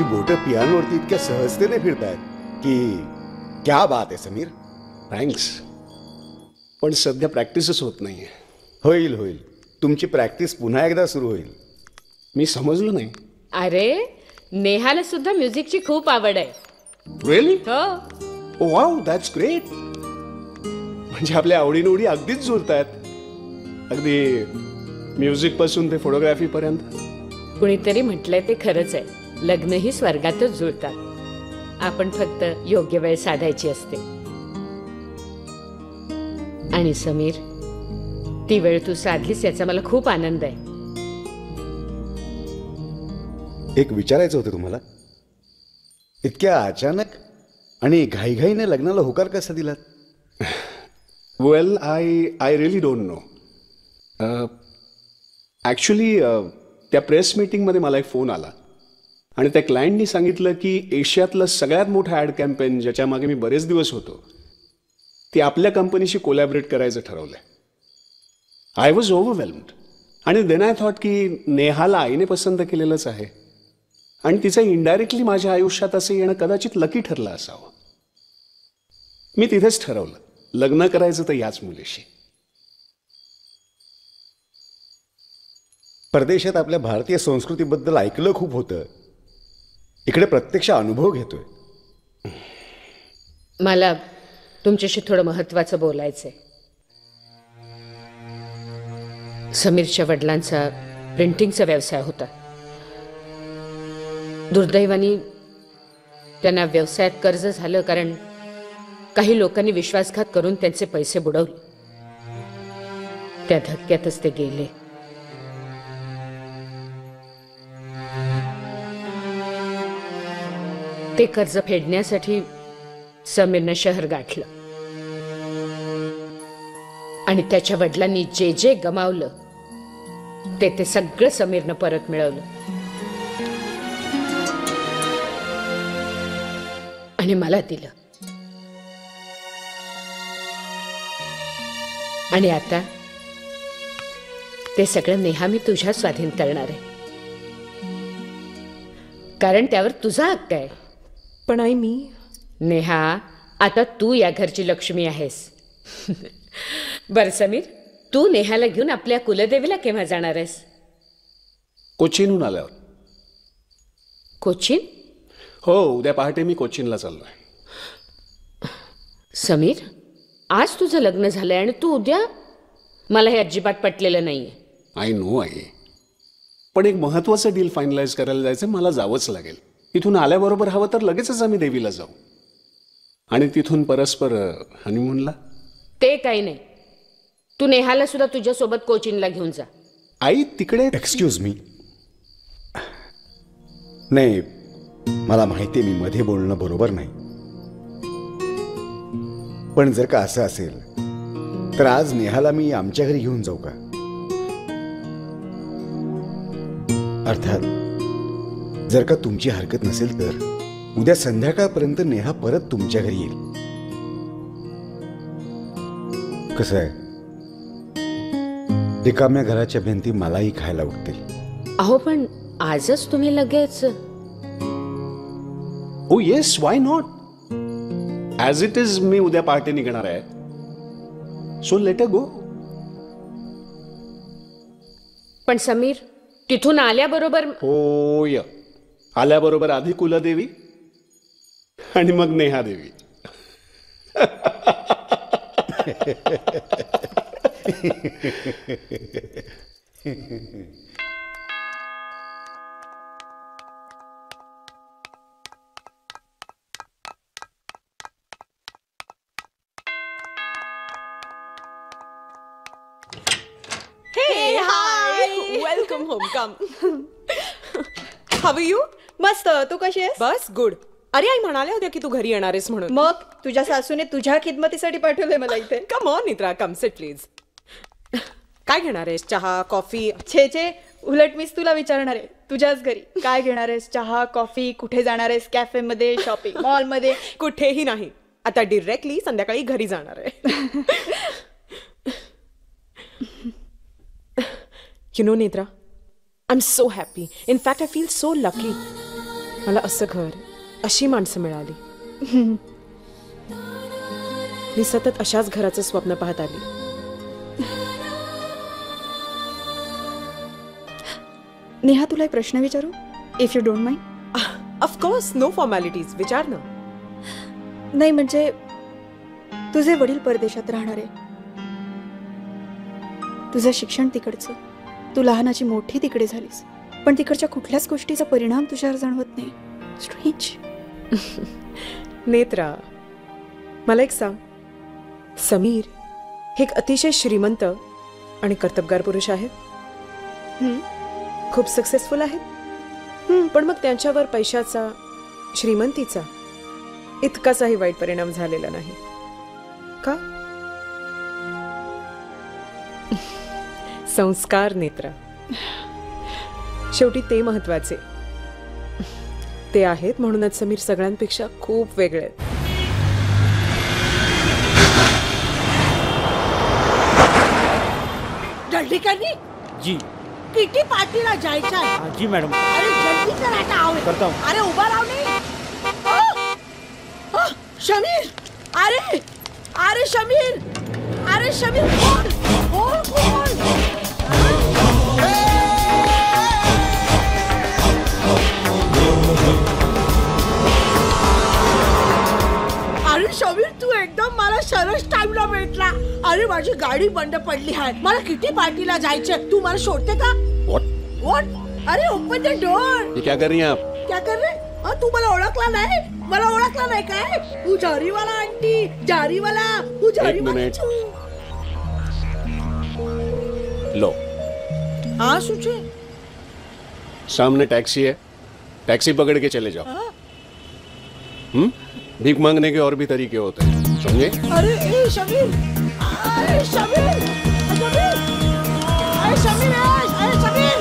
बोटं पियानोवरती इतक्या सहजतेने फिरतायत की क्या बात आहे समीर. थँक्स. पण सध्या प्रॅक्टिसच होत नाहीये. होईल होईल, तुमची प्रॅक्टिस पुन्हा एकदा सुरू होईल. मी समजलो नाही. अरे नेहाला सुद्धा म्युझिकची खूप आवड आहे. रिअली? हो. Wow, that's great. म्हणजे आपल्या आवडीनिवडी अगदीच जुळतायत. अगदी म्युझिक पासून ते फोटोग्राफी पर्यंत. कुणीतरी म्हटलंय ते खरंच आहे. लग्नही स्वर्गातच जुळतात. आपण फक्त योग्य वेळ साधायची असते. आणि समीर, ती वेळ तू साधलीस याचा मला खूप आनंद आहे. एक विचारायचं होतं तुम्हाला. इतक्या अचानक आणि घाईघाईने लग्नाला होकार कसा दिलात? Well, I really don't know. Actually त्या प्रेस मीटिंगमध्ये मला एक फोन आला आणि त्या क्लायंटनी सांगितलं की एशियातलं सगळ्यात मोठं ॲड कॅम्पेन ज्याच्या मागे मी बरेच दिवस होतो ते आपल्या कंपनीशी कोलॅबरेट करायचं ठरवलं आहे. I was overwhelmed. आणि देन आय थॉट की नेहाला आईने पसंत केलेलंच आहे आणि तिचं इनडायरेक्टली माझ्या आयुष्यात असं येणं कदाचित लकी ठरलं असावं. मी तिथेच ठरवलं लग्न करायचं तर याच मुलीशी. परदेशात आपल्या भारतीय संस्कृतीबद्दल ऐकलं खूप होतं. इकडे प्रत्यक्ष अनुभव घेतोय. मला तुमच्याशी थोडं महत्वाचं बोलायचंय. समीरच्या वडिलांचा प्रिंटिंगचा व्यवसाय होता. दुर्दैवाने त्यांना व्यवसायात कर्ज झालं कारण काही लोकांनी विश्वासघात करून त्यांचे पैसे बुडवले. त्या धक्क्यातच ते गेले. ते कर्ज फेडण्यासाठी समीरनं शहर गाठलं आणि त्याच्या वडिलांनी जे जे गमावलं ते सगळं समीरनं परत मिळवलं. आणि मला दिलं. आणि आता ते सगळं नेहा मी तुझ्या स्वाधीन करणार आहे कारण त्यावर तुझा हक्क आहे. पण आई, मी नेहा, आता तू या घरची लक्ष्मी आहेस. बर समीर, तू नेहाला घेऊन आपल्या कुलदेवीला केव्हा जाणार आहेस? कोचीनहून आल्यावर. कोचीन? हो, उद्या पहाटे मी कोचीनला चाललोय. समीर, आज तुझं लग्न झालंय आणि तू उद्या? मला हे अजिबात पटलेलं नाहीये. आय नो आई, पण एक महत्वाचं डील फायनलाइज करायला जायचं, मला जावंच लागेल. इथून आल्याबरोबर हवं तर लगेचच आम्ही देवीला जाऊ आणि तिथून परस्पर हनीमूनला. ते काही नाही, तू नेहाला सुद्धा तुझ्यासोबत कोचीनला घेऊन जा. आई तिकडे. Excuse me. नाही, मला माहिती आहे मी मध्ये बोलणं बरोबर नाही, पण जर का असं असेल तर आज नेहाला मी आमच्या घरी घेऊन जाऊ का? अर्थात जर का तुमची हरकत नसेल तर उद्या संध्याकाळपर्यंत नेहा परत तुमच्या घरी येईल. कसं आहे, रिकाम्या घराच्या भिंती मलाही खायला उठतील. अहो, पण आजच तुम्ही लगेच? Oh yes, why not. As it is मी उद्या पहाटे निघणार आहे, सो लेट अ गो. पण समीर, तिथून आल्याबरोबर? होय, आल्याबरोबर आधी कुलदेवी आणि मग नेहा देवी. Hey, hi. Welcome home. Come. How are you? मस्त. तू कशी आहेस? बस गुड. अरे, आई म्हणाल्या होत्या की तू घरी येणार आहेस म्हणून. मग तुझ्या सासूने तुझ्या खिदमतीसाठी पाठवलंय मला इथे. Come on Nitra, come sit please. काय घेणार आहेस? चहा, कॉफी? छे छे, उलट मीच तुला विचारणार आहे तुझ्याच घरी काय घेणार आहेस? चहा, कॉफी? कुठे जाणार आहेस? कॅफे मध्ये, शॉपिंग मॉल मध्ये? कुठेही नाही. आता डिरेक्टली संध्याकाळी घरी जाणार आहे. You know, Netra, I'm so happy. In fact, I feel so lucky. मला असं घर, अशी माणसं मिळाली. मी सतत अशाच घराचं स्वप्न पाहत आली. नेहा, तुला एक प्रश्न विचारू, if you don't mind? Of course, no formalities, विचार ना. नाही म्हणजे तुझे वडील परदेशात राहणारे, तुझं शिक्षण तिकडचं, तू लहानाची मोठी तिकडे झालीस, पण तिकडच्या कुठल्याच गोष्टीचा परिणाम तुझ्यावर जाणवत नाही. स्ट्रेंज. नेत्रा, मला एक सांग, समीर हे एक अतिशय श्रीमंत आणि कर्तबगार पुरुष आहेत. खूप सक्सेसफुल आहेत. पण मग त्यांच्यावर पैशाचा, श्रीमंतीचा इतकाचाही वाईट परिणाम झालेला नाही का? संस्कार नेत्रा, शेवटी ते महत्वाचे. ते आहेत म्हणूनच समीर सगळ्यांपेक्षा खूप वेगळे आहेत. जल्दी करनी जी किटी पार्टीला जायचं आहे. हाँ, जी मैडम. अरे जल्दी कर, आता आओ. करता हूँ. अरे उभा राहू नाही. शमीर, अरे अरे शमीर, अरे शमीर, कोण कोण कोण? अरे शमीर, तू एकदम मला सरस टाइमला भेटला. अरे माझी गाडी बंद पडली आहे, मला किटी पार्टीला जायचं, तू मला सोडते का? What? अरे ओपन द डोर. ये क्या कर रही हैं आप? क्या कर रहे? तू मला ओळखला नाही? मला ओळखला नाही काय? तू जारीवाला आंटी, जारीवाला, तू जारीवाला. मिनिट. लो, हाँ सुचे. सामने टैक्सी है, टैक्सी पकड़ के चले जाओ. भीख मांगने के और भी तरीके होते हैं, समझे? अरे ए शमीर, अरे शमीर, शमीर, अरे शमीर, अरे शमीर,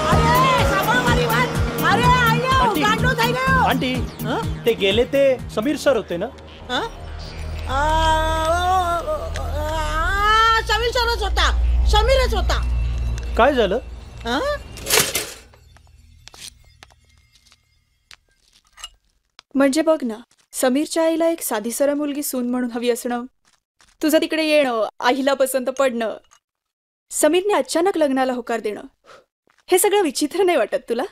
अरे सांभाळ मारी वाट. अरे आयो, आंटी. गांडो થઈ ગયો. आंटी ते गेले ते समीर सर होते ना. शमीर सरच होता, शमीरच होता. काय झालं? म्हणजे बघ ना, समीरच्या आईला एक साधी सरळ मुलगी सून म्हणून हवी असणं, तुझं तिकडे येणं, आईला पसंत पडणं, समीरने अचानक लग्नाला होकार देणं, हे सगळं विचित्र नाही वाटत तुला?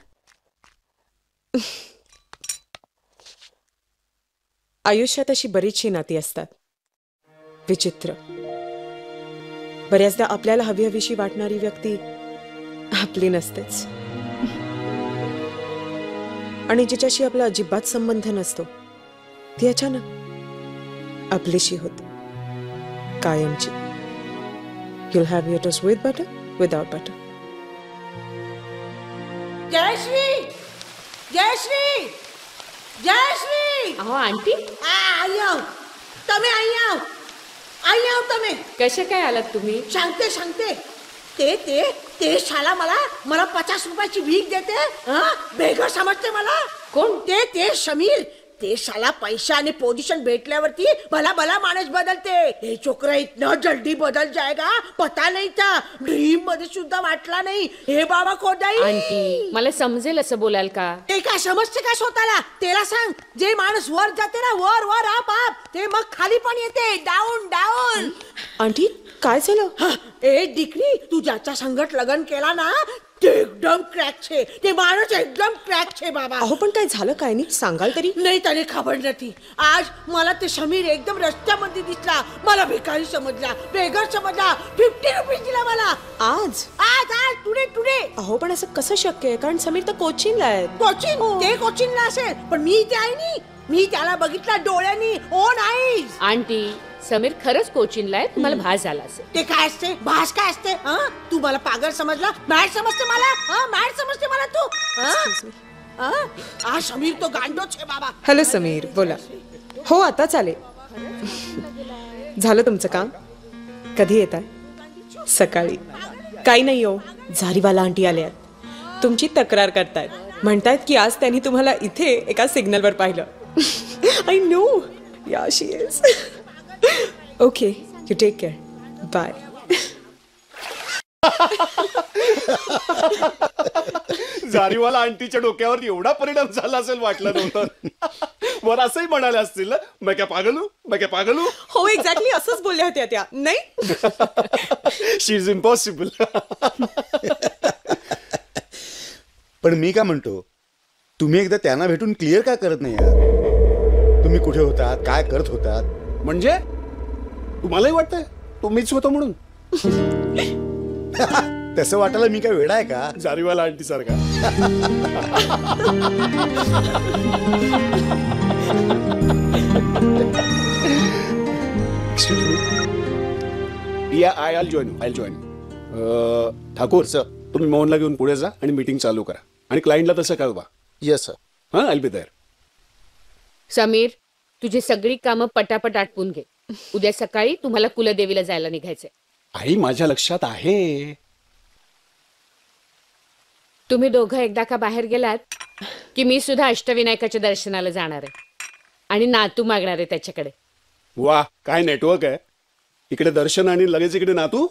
आयुष्यात अशी बरीचशी नाती असतात, विचित्र. बऱ्याचदा आपल्याला हवी हवीशी वाटणारी व्यक्ती आपली नसतेच, आणि जिच्याशी आपला अजिबात संबंध नसतो ती अचानक आपलीशी होते, कायमची. You'll have your toast with butter, without butter. Jayashree, Jayashree, Jayashree. अहो आंटी, आयो, તમે અહીંયા તમે. कशा काय आलात तुम्ही? सांगते. ते शाला मला 50 रुपयाची भीक देते. बेघर समजते मला. कोण? ते शमीर. ते शाला पैसा आणि पोझिशन भेटल्यावरती भला माणूस बदलते. हे छोकरा इतना जल्दी बदल जाएगा पता नहीं था. ड्रीम मध्ये सुद्धा वाटला नाही. हे बाबा कोदाई. आंटी, मला समजेल असं बोलाल का? ते काय समजते का स्वतःला? त्याला सांग, जे माणूस वर जाते ना, वर आप ते मग खाली पण येते, डाऊन. आंटी, काय झालं? ए डिक्री, तू ज्याच्या संगत लग्न केला ना ते एकदम क्रॅक छे. ते माणूस एकदम क्रॅक छे बाबा. अहो पण काय झालं, काय नीट सांगाल तरी? नाही त्याने खबर नाही. आज मला ते समीर एकदम रस्त्यामध्ये दिसला. मला भिकारी समजला, बेगर समजला. 50 रुपये दिला मला. आज टुडे. अहो पण असं कसं शक्य आहे? कारण समीर तर कोचिंगला आहे. कोचिंगला असेल, पण मी इथे आहे नी. मी त्याला बघितला डोळ्यांनी. On eyes. आंटी, समीर खरंच कोचिंगला आहे, तुम्हाला भास झाला असेल. ते काय असते? भास काय असते? तू मला पागल समजला? मॅड समजते मला? मॅड समजते मला तू? समीर तो गांडोच आहे बाबा. हॅलो समीर, बोला. हो, आता चालेल. झालं तुमचं काम? कधी येत आहे? सकाळी. काही नाही हो, झारीवाला आंटी आल्या, तुमची तक्रार करतायत. म्हणतायत की आज त्यांनी तुम्हाला इथे एका सिग्नलवर पाहिलं. I know, yeah she is. Okay, you take care. Bye. Jariwala आंटीच्या डोक्यावर एवढा परिणाम झाला असेल वाटलं नव्हतं. वर असंही म्हणाले असतील ना, मैं क्या पागल हूं, मैं क्या पागल हूं. हो एक्झॅक्टली असंच बोलल्या होत्या त्या नाही. शी इज इम्पॉसिबल. पण मी काय म्हणतो, तुम्ही एकदा त्यांना भेटून क्लिअर का करत नाही यार? तुम्ही कुठे होतात, काय करत होतात? म्हणजे तुम्हालाही वाटतंय तुम्हीच होतो म्हणून? तसं वाटायला मी काय वेडा आहे का? जारीवाला आंटी सारखा. या आय जॉईन. ठाकूर सर, तुम्ही मोहनला घेऊन पुढे जा आणि मीटिंग चालू करा आणि क्लायंटला तसं कळवा. Yes sir. हां, आय बी देअर. समीर, तुझी सगळी कामं पटापट आटपून घे. उद्या सकाळी तुम्हाला कुलदेवीला जायला निघायचंय. आई, माझ्या लक्षात आहे. तुम्ही दोघं एकदा का बाहेर गेलात की मी सुद्धा अष्टविनायकाच्या दर्शनाला जाणार आहे आणि नातू मागणार आहे त्याच्याकडे. वा, काय नेटवर्क आहे. इकडे दर्शन आणि लगेच इकडे नातू.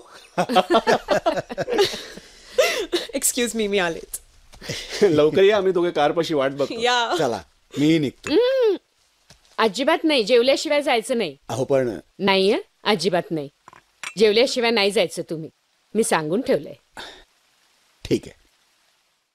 एक्सक्यूज मी आलेच. लवकर या, आम्ही दोघे कारपाशी वाट बघतो. या चला मी निघतो. अजिबात नाही, जेवल्याशिवाय जायचं नाही. अहो पण नाही, अजिबात नाही. जेवल्याशिवाय नाही जायचं तुम्ही, मी सांगून ठेवलंय. ठीक आहे.